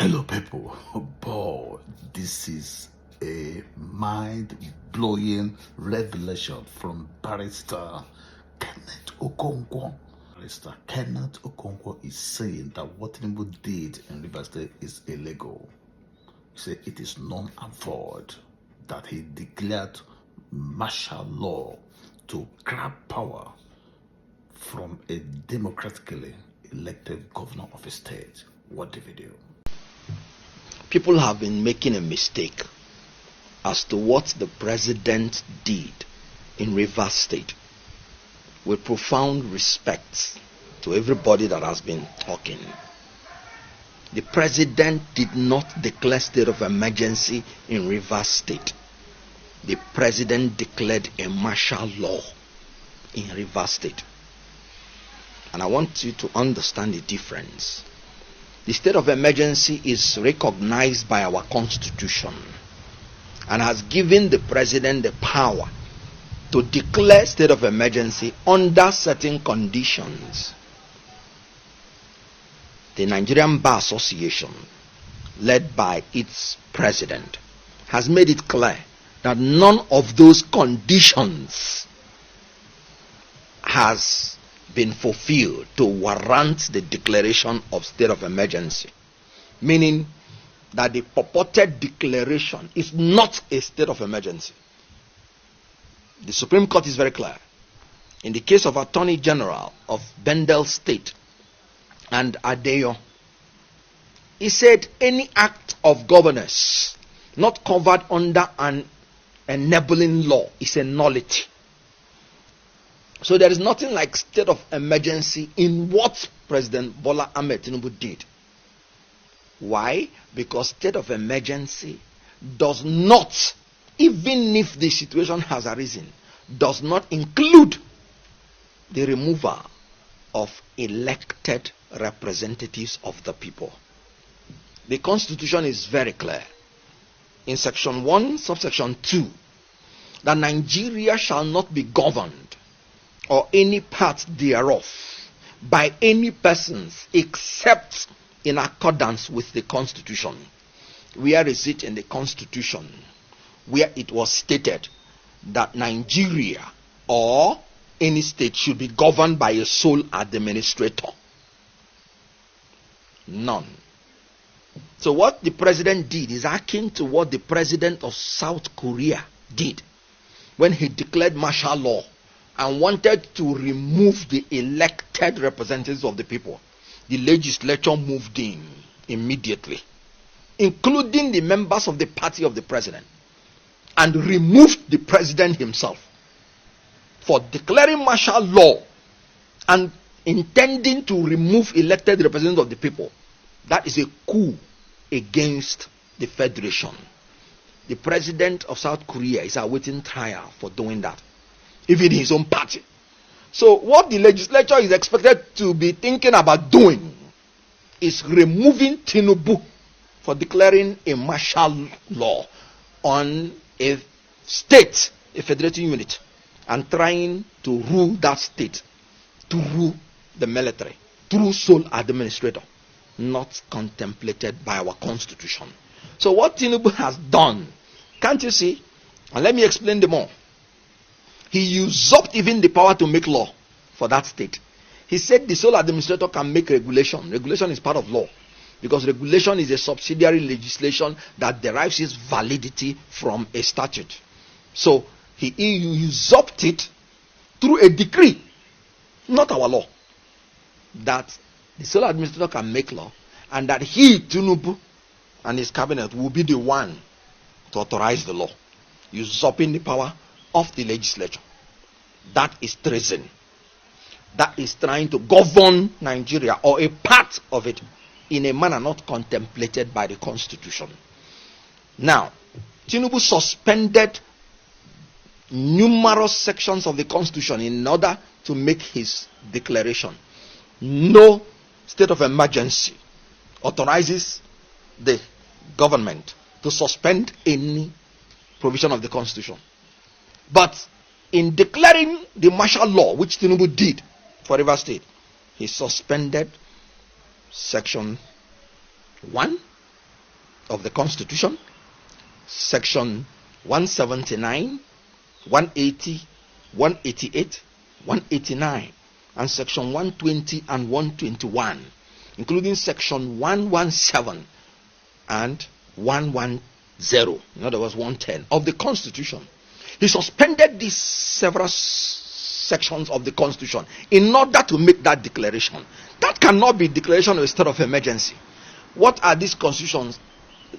Hello, people. Oh, boy, this is a mind-blowing revelation from Barrister Kenneth Okonkwo. Barrister Kenneth Okonkwo is saying that what Tinubu did in Rivers State is illegal. He said it is null and void, that he declared martial law to grab power from a democratically elected governor of a state. Watch the video. People have been making a mistake as to what the president did in Rivers State. With profound respect to everybody that has been talking, the president did not declare state of emergency in Rivers State. The president declared a martial law in Rivers State. And I want you to understand the difference. The state of emergency is recognized by our constitution and has given the president the power to declare state of emergency under certain conditions. The Nigerian Bar Association, led by its president, has made it clear that none of those conditions has been fulfilled to warrant the declaration of state of emergency, meaning that the purported declaration is not a state of emergency. The Supreme Court is very clear. In the case of Attorney General of Bendel State and Adeyo, he said any act of governance not covered under an enabling law is a nullity. So there is nothing like state of emergency in what President Bola Ahmed Tinubu did. Why? Because state of emergency does not, even if the situation has arisen, does not include the removal of elected representatives of the people. The Constitution is very clear. In Section 1, subsection 2, that Nigeria shall not be governed or any part thereof by any persons except in accordance with the Constitution. Where is it in the Constitution where it was stated that Nigeria or any state should be governed by a sole administrator? None. So what the president did is akin to what the president of South Korea did when he declared martial law and wanted to remove the elected representatives of the people. The legislature moved in immediately, including the members of the party of the president, and removed the president himself for declaring martial law and intending to remove elected representatives of the people. That is a coup against the federation. The president of South Korea is awaiting trial for doing that, even his own party. So what the legislature is expected to be thinking about doing is removing Tinubu for declaring a martial law on a state, a federating unit, and trying to rule that state, to rule the military through sole administrator, not contemplated by our constitution. So what Tinubu has done, can't you see? And let me explain the more. He usurped even the power to make law for that state. He said the sole administrator can make regulation. Regulation is part of law, because regulation is a subsidiary legislation that derives its validity from a statute. So he usurped it through a decree, not our law, that the sole administrator can make law, and that he, Tinubu, and his cabinet will be the one to authorize the law, usurping the power of the legislature. That is treason. That is trying to govern Nigeria or a part of it in a manner not contemplated by the Constitution. Now, Tinubu suspended numerous sections of the Constitution in order to make his declaration. No state of emergency authorizes the government to suspend any provision of the Constitution. But in declaring the martial law, which Tinubu did for Rivers State, he suspended section 1, of the Constitution, section 179, 180, 188, 189, and section 120 and 121, including section 117 and 110, in other words 110 of the Constitution. He suspended these several sections of the Constitution in order to make that declaration. That cannot be declaration of a state of emergency. What are these constitutions,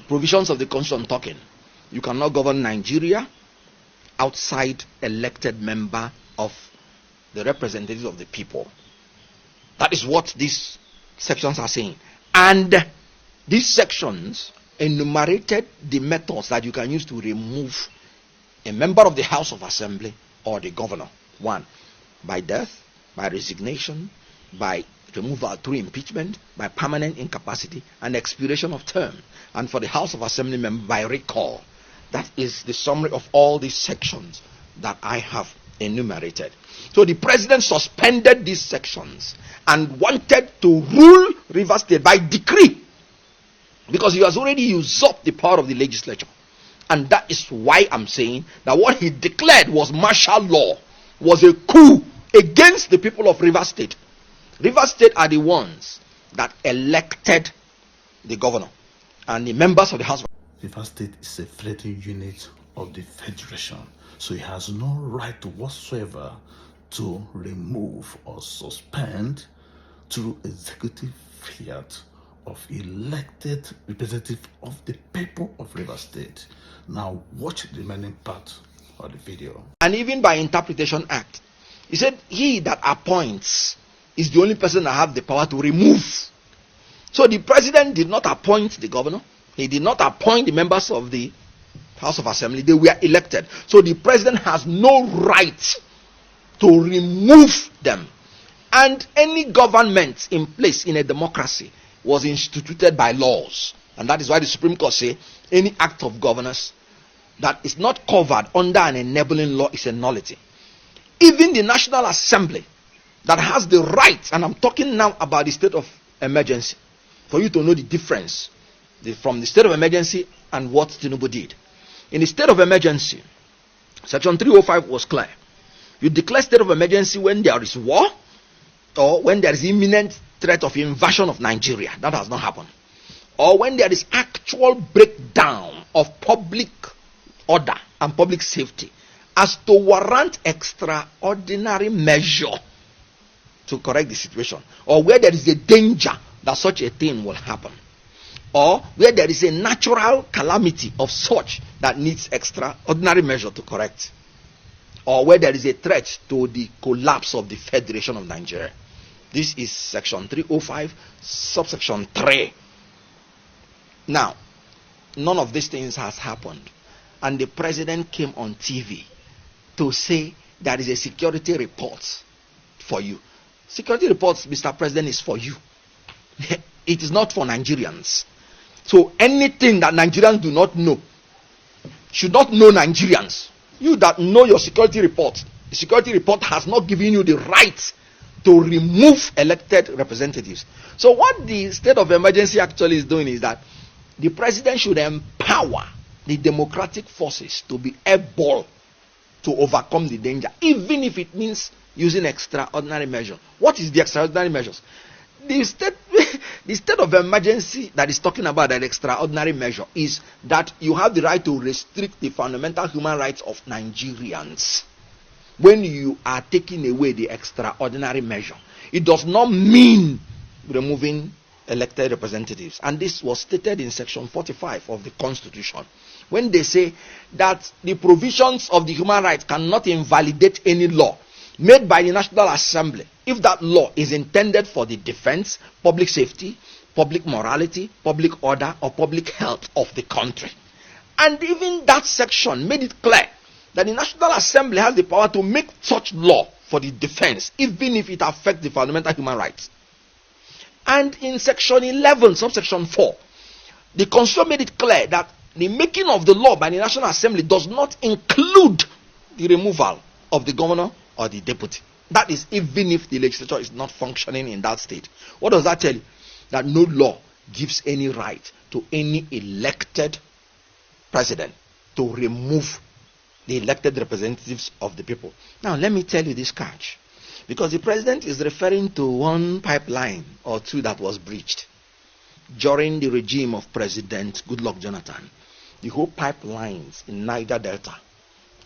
provisions of the Constitution talking? You cannot govern Nigeria outside elected member of the representatives of the people. That is what these sections are saying. And these sections enumerated the methods that you can use to remove a member of the House of Assembly or the governor. 1, by death, by resignation, by removal through impeachment, by permanent incapacity, and expiration of term. And for the House of Assembly member, by recall. That is the summary of all these sections that I have enumerated. So the president suspended these sections and wanted to rule Rivers State by decree, because he has already usurped the power of the legislature. And that is why I'm saying that what he declared was martial law, was a coup against the people of Rivers State. Rivers State are the ones that elected the governor and the members of the House. Rivers State is a federal unit of the Federation, so he has no right whatsoever to remove or suspend through executive fiat of elected representative of the people of Rivers State. Now watch the remaining part of the video. And even by Interpretation Act, he said he that appoints is the only person that have the power to remove. So the president did not appoint the governor. He did not appoint the members of the House of Assembly. They were elected. So the president has no right to remove them. And any government in place in a democracy was instituted by laws. And that is why the Supreme Court say any act of governance that is not covered under an enabling law is a nullity. Even the National Assembly that has the right, and I'm talking now about the state of emergency, for you to know the difference from the state of emergency and what Tinubu did. In the state of emergency, section 305 was clear. You declare state of emergency when there is war or when there is imminent threat of invasion of Nigeria. That has not happened. Or when there is actual breakdown of public order and public safety as to warrant extraordinary measure to correct the situation, or where there is a danger that such a thing will happen, or where there is a natural calamity of such that needs extraordinary measure to correct, or where there is a threat to the collapse of the Federation of Nigeria. This is section 305, subsection 3. Now, none of these things has happened, and the president came on TV to say there is a security report for you. Security reports, Mr. President, is for you. It is not for Nigerians. So anything that Nigerians do not know should not know Nigerians. You that know your security report, the security report has not given you the right to remove elected representatives. So what the state of emergency actually is doing is that the president should empower the democratic forces to be able to overcome the danger, even if it means using extraordinary measures. What is the extraordinary measures? The state of emergency that is talking about that extraordinary measure is that you have the right to restrict the fundamental human rights of Nigerians when you are taking away the extraordinary measure. It does not mean removing elected representatives. And this was stated in section 45 of the Constitution, when they say that the provisions of the human rights cannot invalidate any law made by the National Assembly if that law is intended for the defense, public safety, public morality, public order, or public health of the country. And even that section made it clear that the National Assembly has the power to make such law for the defense, even if it affects the fundamental human rights. And in section 11, subsection 4, the Constitution made it clear that the making of the law by the National Assembly does not include the removal of the governor or the deputy. That is, even if the legislature is not functioning in that state. What does that tell you? That no law gives any right to any elected president to remove the elected representatives of the people. Now, let me tell you this catch. Because the president is referring to one pipeline or two that was breached during the regime of President Goodluck Jonathan. The whole pipelines in Niger Delta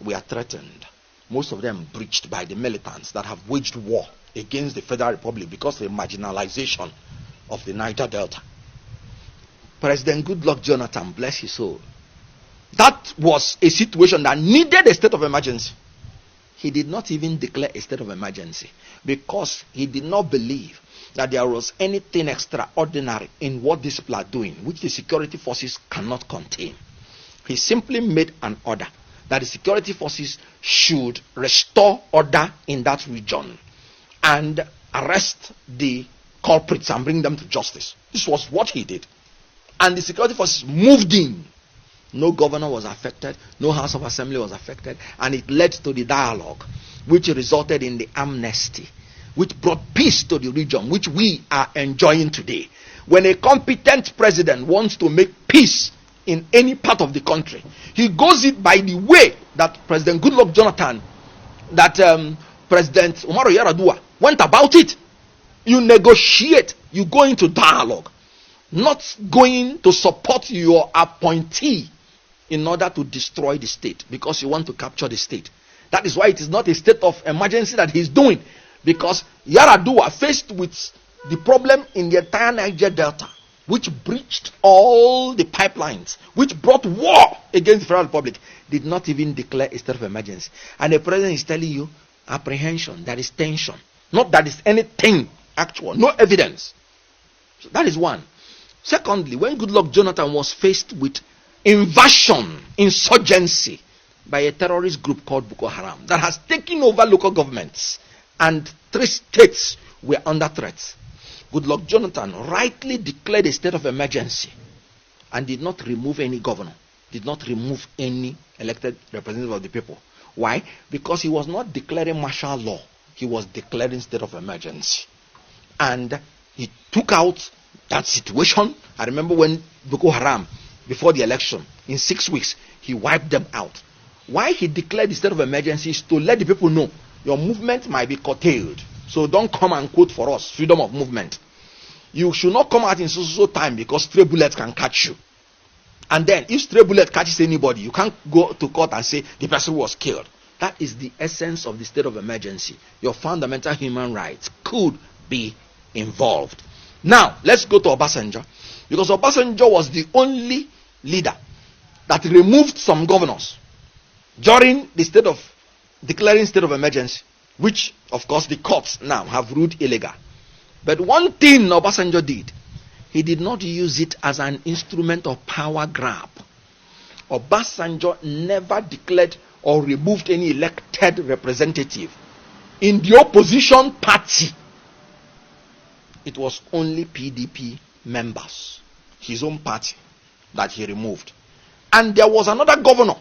were threatened. Most of them breached by the militants that have waged war against the Federal Republic because of the marginalization of the Niger Delta. President Goodluck Jonathan, bless his soul, that was a situation that needed a state of emergency. He did not even declare a state of emergency because he did not believe that there was anything extraordinary in what these people are doing, which the security forces cannot contain. He simply made an order that the security forces should restore order in that region and arrest the culprits and bring them to justice. This was what he did. And the security forces moved in. No governor was affected, no House of Assembly was affected, and it led to the dialogue, which resulted in the amnesty, which brought peace to the region, which we are enjoying today. When a competent president wants to make peace in any part of the country, he goes it by the way that President Goodluck Jonathan, that President Umaru Yar'Adua went about it. You negotiate, you go into dialogue, not going to support your appointee in order to destroy the state because you want to capture the state. That is why it is not a state of emergency that he's doing, because Yar'Adua, faced with the problem in the entire Niger Delta, which breached all the pipelines, which brought war against the Federal Republic, did not even declare a state of emergency. And the president is telling you apprehension, there is tension, not that is anything actual, no evidence. So that is one. Secondly, when Goodluck Jonathan was faced with invasion, insurgency by a terrorist group called Boko Haram that has taken over local governments and 3 states were under threat, Goodluck Jonathan rightly declared a state of emergency and did not remove any governor, did not remove any elected representative of the people. Why? Because he was not declaring martial law, he was declaring state of emergency. And he took out that situation. I remember when Boko Haram, before the election, in 6 weeks, he wiped them out. Why he declared the state of emergency is to let the people know your movement might be curtailed. So don't come and quote for us freedom of movement. You should not come out in so time because stray bullets can catch you. And then if stray bullet catches anybody, you can't go to court and say the person was killed. That is the essence of the state of emergency. Your fundamental human rights could be involved. Now, let's go to Obasanjo. Because Obasanjo was the only leader that removed some governors during the state of declaring state of emergency, which of course the courts now have ruled illegal. But one thing Obasanjo did, he did not use it as an instrument of power grab. Obasanjo never declared or removed any elected representative in the opposition party. It was only PDP members, his own party, that he removed. And there was another governor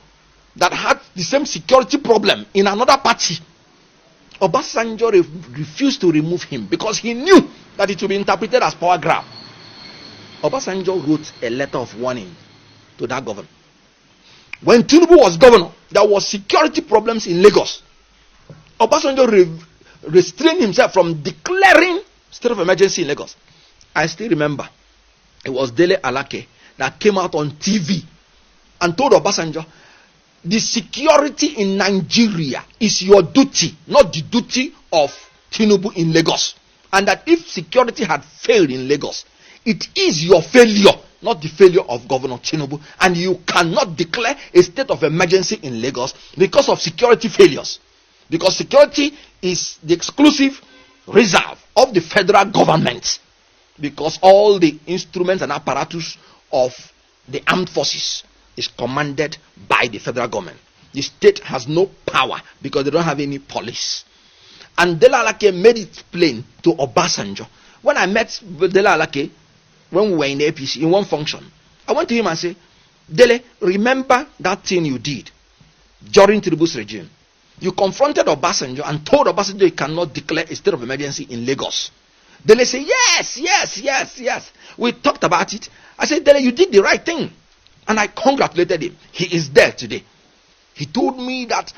that had the same security problem in another party. Obasanjo refused to remove him because he knew that it would be interpreted as power grab. Obasanjo wrote a letter of warning to that governor. When Tinubu was governor, there was security problems in Lagos. Obasanjo restrained himself from declaring state of emergency in Lagos. I still remember it was Dele Alake that came out on TV and told Obasanjo, the security in Nigeria is your duty, not the duty of Tinubu in Lagos. And that if security had failed in Lagos, it is your failure, not the failure of Governor Tinubu. And you cannot declare a state of emergency in Lagos because of security failures. Because security is the exclusive reserve of the federal government. Because all the instruments and apparatus of the armed forces is commanded by the federal government. The state has no power because they don't have any police. And Dele Alake made it plain to Obasanjo. When I met Dele Alake, when we were in the APC, in one function, I went to him and said, Dele, remember that thing you did during Tinubu's regime. You confronted Obasanjo and told Obasanjo he cannot declare a state of emergency in Lagos. Dele said, yes. We talked about it. I said, Dele, you did the right thing. And I congratulated him. He is there today. He told me that